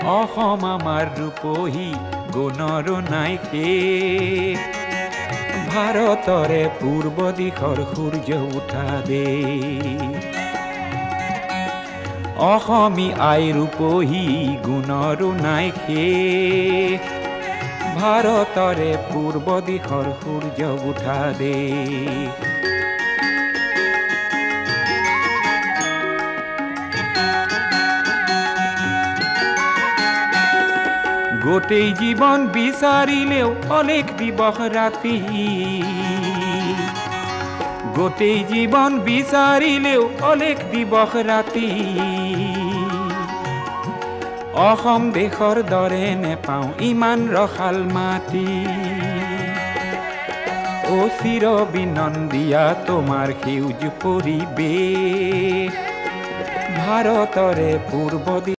অসম আমাৰ ৰূপহী গুণৰ নাই শেষ ভাৰতৰে পূৰ্ব দিশৰ সূৰ্য উঠা দেশ অসমী আই ৰূপহী গুণৰো নাই শেষ ভাৰতৰে পূৰ্ব দিশৰ সূৰ্য উঠা দেশ গোটেই জীৱন বিচাৰিলেও অলেখ দিবস ৰাতি গোটেই জীৱন বিচাৰিলেও অলেখ দিবস ৰাতি অসম দেশৰ দৰে নেপাওঁ ইমান ৰসাল মাটি অ চিৰ বিনন্দিয়া তোমাৰ সেউজ পৰিৱেশ ভাৰতৰে পূৰ্ব